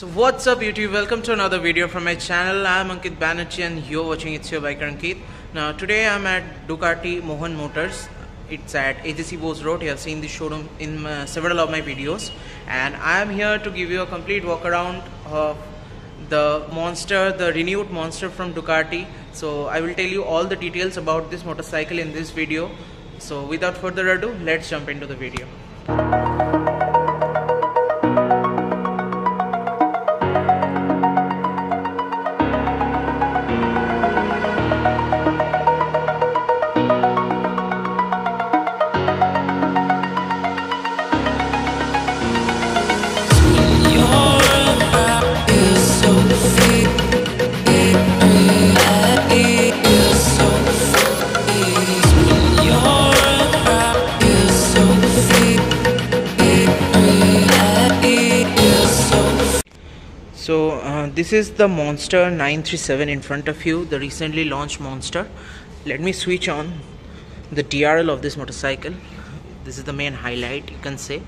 So what's up YouTube, welcome to another video from my channel. I am Ankit Banerjee and you're watching It's Your Biker Ankit. Now today I'm at Ducati Mohan Motors. It's at AJC Bose Road. You have seen this showroom in several of my videos, and I am here to give you a complete walk around of the Monster, the renewed Monster from Ducati. So I will tell you all the details about this motorcycle in this video. So without further ado, let's jump into the video. So this is the Monster 937 in front of you, the recently launched Monster. Let me switch on the DRL of this motorcycle. This is the main highlight, you can say,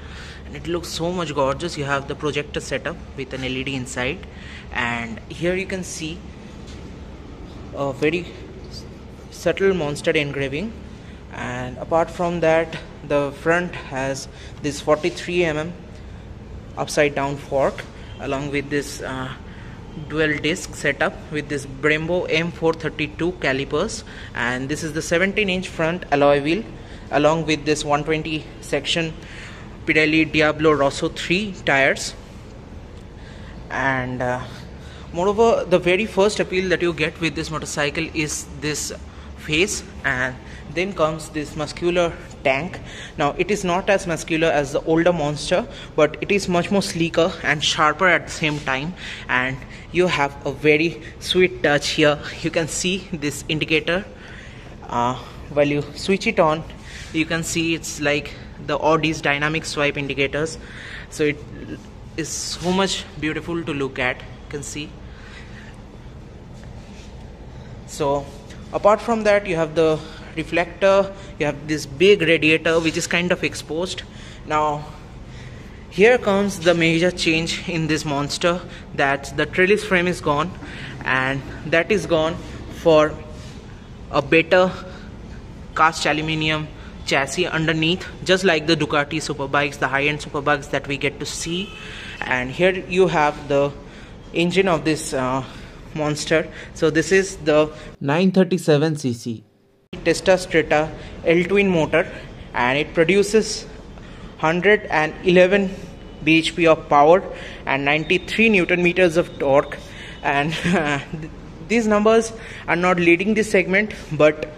and it looks so much gorgeous. You have the projector setup with an LED inside, and here you can see a very subtle Monster engraving. And apart from that, the front has this 43mm upside down fork along with this dual disc setup with this Brembo M432 calipers, and this is the 17-inch front alloy wheel along with this 120 section Pirelli Diablo Rosso 3 tires. And moreover, the very first appeal that you get with this motorcycle is this face, and then comes this muscular tank. Now it is not as muscular as the older Monster, but it is much more sleeker and sharper at the same time, and you have a very sweet touch here. You can see this indicator. While you switch it on, you can see it's like the Audi's dynamic swipe indicators, so it is so much beautiful to look at. You can see. So apart from that, you have the reflector, you have this big radiator which is kind of exposed. Now here comes the major change in this Monster, that the trellis frame is gone, and that is gone for a better cast aluminium chassis underneath, just like the Ducati superbikes, the high-end superbikes that we get to see. And here you have the engine of this Monster. So this is the 937cc Testa Stretta L-twin motor, and it produces 111 bhp of power and 93 newton meters of torque. And these numbers are not leading this segment, but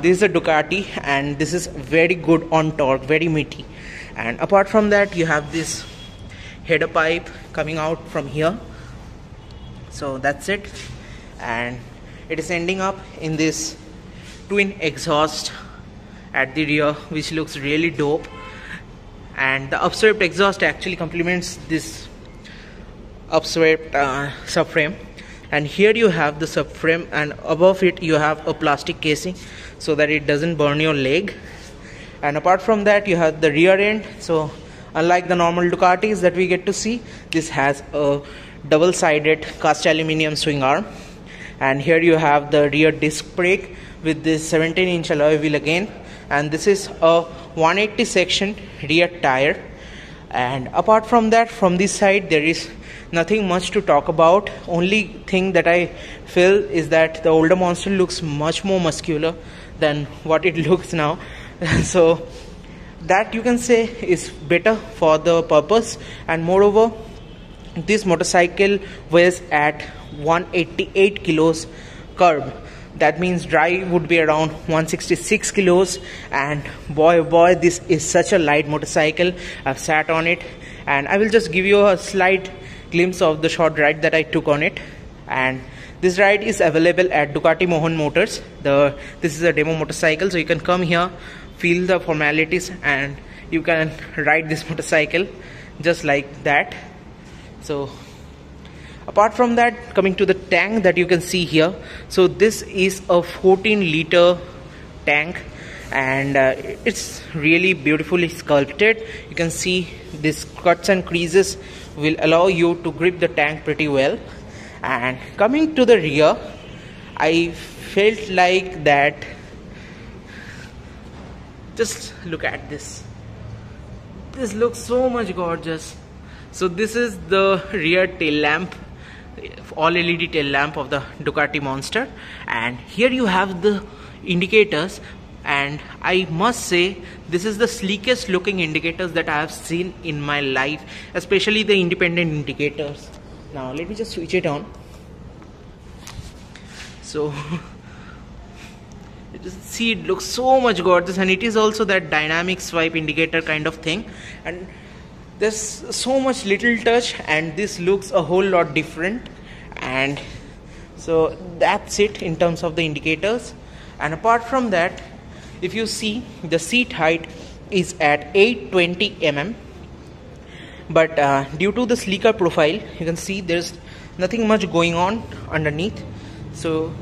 this is a Ducati and this is very good on torque, very meaty. And apart from that, you have this header pipe coming out from here. So that's it, and it is ending up in this twin exhaust at the rear, which looks really dope. And the upswept exhaust actually complements this upswept subframe. And here you have the subframe, and above it you have a plastic casing so that it doesn't burn your leg. And apart from that, you have the rear end. So unlike the normal Ducatis that we get to see, this has a double-sided cast aluminium swing arm. And here you have the rear disc brake with this 17-inch alloy wheel again, and this is a 180 section rear tire. And apart from that, from this side there is nothing much to talk about. Only thing that I feel is that the older Monster looks much more muscular than what it looks now. So that, you can say, is better for the purpose. And moreover, this motorcycle weighs at 188 kilos curb. That means dry would be around 166 kilos. And boy oh boy, this is such a light motorcycle. I've sat on it, and I will just give you a slight glimpse of the short ride that I took on it. And this ride is available at Ducati Mohan Motors. This is a demo motorcycle, so you can come here, feel the formalities, and you can ride this motorcycle just like that. So apart from that, coming to the tank that you can see here, so this is a 14-liter tank, and it's really beautifully sculpted. You can see these cuts and creases will allow you to grip the tank pretty well. And coming to the rear, I felt like that. Just look at this. This looks so much gorgeous. So this is the rear tail lamp, all LED tail lamp of the Ducati Monster, and here you have the indicators, and I must say this is the sleekest looking indicators that I have seen in my life, especially the independent indicators. Now let me just switch it on. So just see, it looks so much gorgeous, and it is also that dynamic swipe indicator kind of thing, and there's so much little touch, and this looks a whole lot different. And so that's it in terms of the indicators. And apart from that, if you see, the seat height is at 820 mm, but due to the sleeker profile, you can see there's nothing much going on underneath. So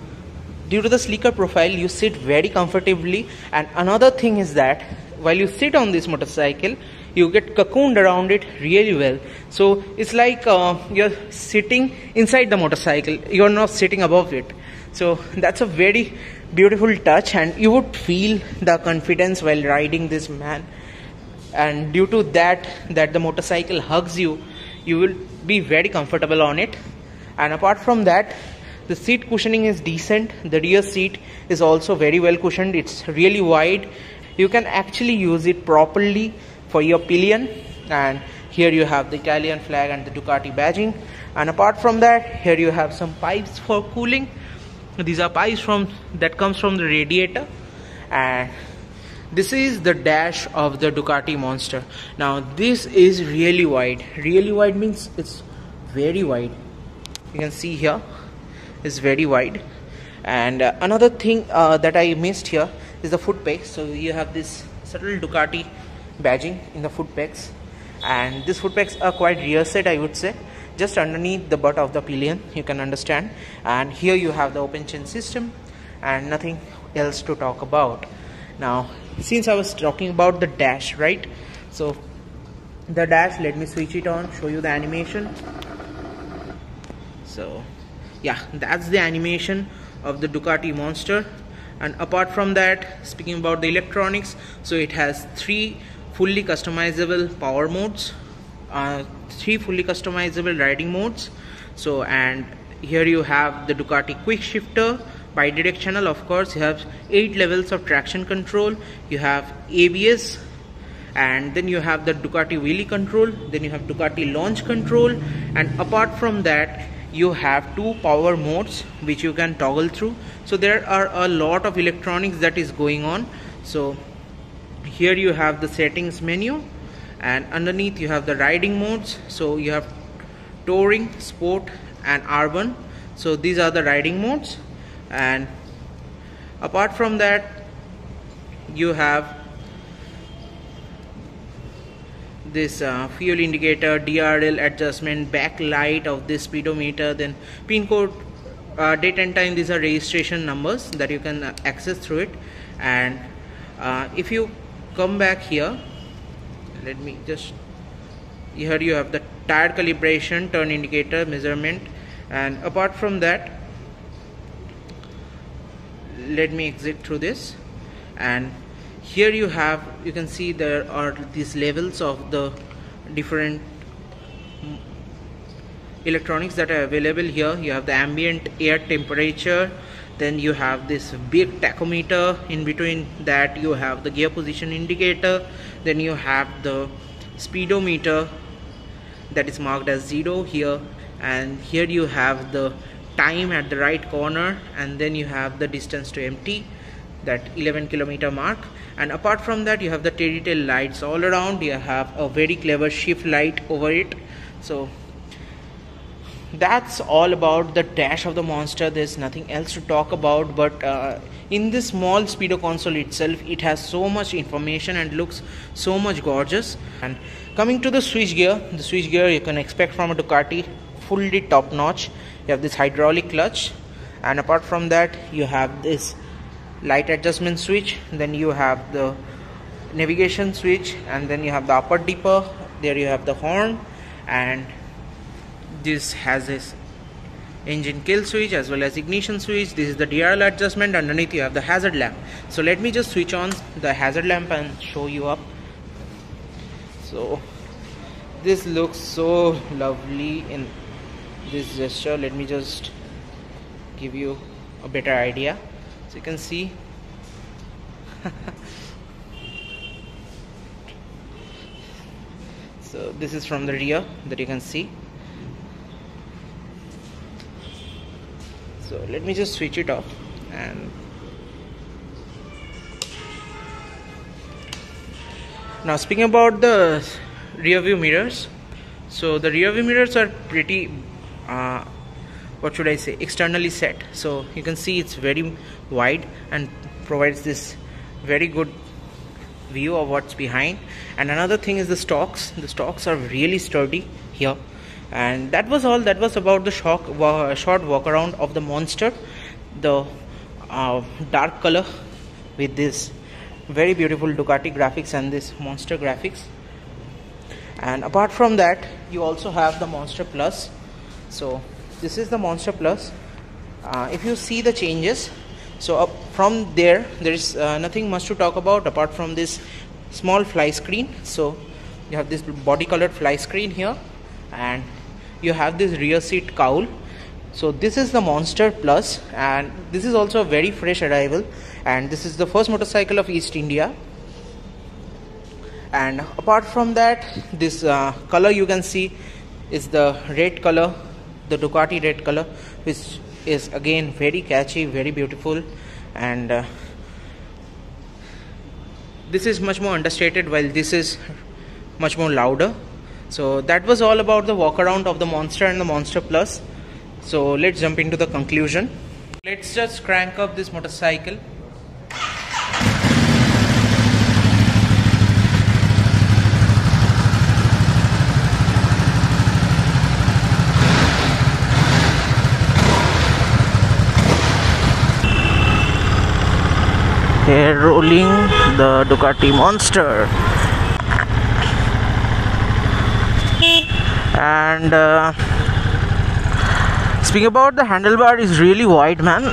due to the sleeker profile, you sit very comfortably. And another thing is that while you sit on this motorcycle, you get cocooned around it really well. So it's like you're sitting inside the motorcycle, you're not sitting above it. So that's a very beautiful touch, and you would feel the confidence while riding this, man. And due to that the motorcycle hugs you, you will be very comfortable on it. And apart from that, the seat cushioning is decent. The rear seat is also very well cushioned. It's really wide. You can actually use it properly for your pillion. And here you have the Italian flag and the Ducati badging. And apart from that, here you have some pipes for cooling. These are pipes that comes from the radiator. And this is the dash of the Ducati Monster. Now this is really wide. Really wide means it's very wide. You can see here is very wide. And another thing that I missed here is the foot pegs. So you have this subtle Ducati badging in the foot pegs, and these foot pegs are quite rear set, I would say, just underneath the butt of the pillion, you can understand. And here you have the open chain system, and nothing else to talk about. Now since I was talking about the dash, right, so the dash, let me switch it on, show you the animation. So yeah, that's the animation of the Ducati Monster. And apart from that, speaking about the electronics, so it has 3 fully customizable power modes, 3 fully customizable riding modes. So, and here you have the Ducati quick shifter, bidirectional, of course. You have 8 levels of traction control, you have ABS, and then you have the Ducati wheelie control, then you have Ducati launch control. And apart from that, you have 2 power modes which you can toggle through. So there are a lot of electronics that is going on. So here you have the settings menu, and underneath you have the riding modes. So you have touring, sport and urban. So these are the riding modes. And apart from that, you have this fuel indicator, DRL adjustment, backlight of this speedometer, then pin code, date and time. These are registration numbers that you can access through it. And if you come back here, let me just, here you have the tire calibration, turn indicator, measurement. And apart from that, let me exit through this, and here you have, you can see there are these levels of the different electronics that are available here. You have the ambient air temperature, then you have this big tachometer. In between that you have the gear position indicator, then you have the speedometer that is marked as 0 here, and here you have the time at the right corner, and then you have the distance to empty, that 11-kilometer mark. And apart from that, you have the tail lights all around. You have a very clever shift light over it. So that's all about the dash of the Monster. There's nothing else to talk about, but in this small speedo console itself, it has so much information and looks so much gorgeous. And coming to the switch gear you can expect from a Ducati, fully top notch. You have this hydraulic clutch, and apart from that you have this light adjustment switch, then you have the navigation switch, and then you have the upper dipper, there you have the horn, and this has this engine kill switch as well as ignition switch. This is the DRL adjustment. Underneath you have the hazard lamp. So let me just switch on the hazard lamp and show you up. So this looks so lovely in this gesture. Let me just give you a better idea. So you can see so this is from the rear that you can see. So let me just switch it off. And now speaking about the rear view mirrors, so the rear view mirrors are pretty what should I say, externally set. So you can see it's very wide and provides this very good view of what's behind. And another thing is the stalks. The stalks are really sturdy here. And that was all. That was about the short walk around of the Monster, the dark color with this very beautiful Ducati graphics and this Monster graphics. And apart from that, you also have the Monster Plus. So this is the Monster Plus. If you see the changes, so up from there is nothing much to talk about apart from this small fly screen. So you have this body colored fly screen here, and you have this rear seat cowl. So this is the Monster Plus, and this is also a very fresh arrival, and this is the first motorcycle of East India. And apart from that, this color you can see is the red color, the Ducati red color, which is again very catchy, very beautiful. And this is much more understated, while this is much more louder. So that was all about the walk around of the Monster and the Monster Plus. So let's jump into the conclusion. Let's just crank up this motorcycle. Here rolling the Ducati Monster. And speaking about the handlebar, is really wide, man.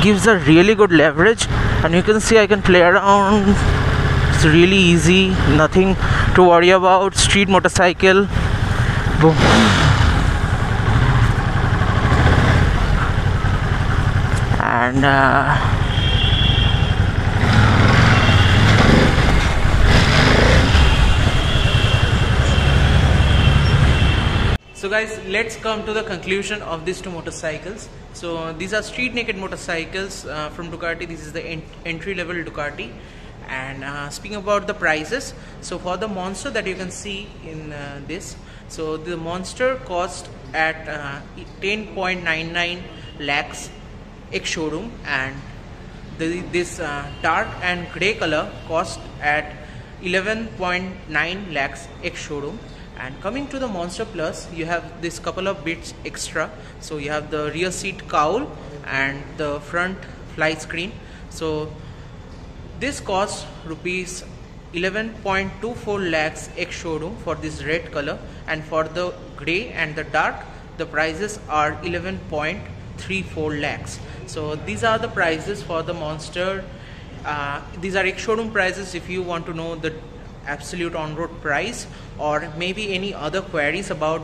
Gives a really good leverage, and you can see I can play around. It's really easy, nothing to worry about. Street motorcycle. Boom. And so guys, let's come to the conclusion of these two motorcycles. So these are street naked motorcycles from Ducati. This is the entry level Ducati. And speaking about the prices, so for the Monster that you can see in this, so the Monster cost at 10.99 lakhs ex showroom, and this dark and grey color cost at 11.9 lakhs ex showroom. And coming to the Monster Plus, you have this couple of bits extra. So you have the rear seat cowl and the front fly screen. So this costs rupees 11.24 lakhs ex showroom for this red color, and for the grey and the dark, the prices are 11.34 lakhs. So these are the prices for the Monster. These are ex showroom prices. If you want to know the absolute on-road price, or maybe any other queries about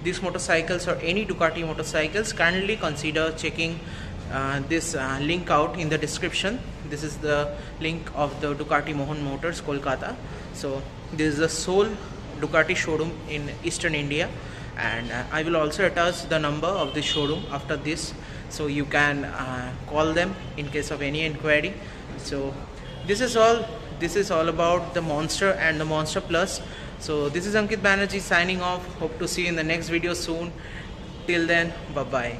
these motorcycles or any Ducati motorcycles, kindly consider checking this link out in the description. This is the link of the Ducati Mohan Motors, Kolkata. So this is the sole Ducati showroom in Eastern India, and I will also attach the number of the showroom after this, so you can call them in case of any inquiry. So this is all about the Monster and the Monster Plus. So this is Ankit Banerjee signing off. Hope to see you in the next video soon. Till then, bye bye.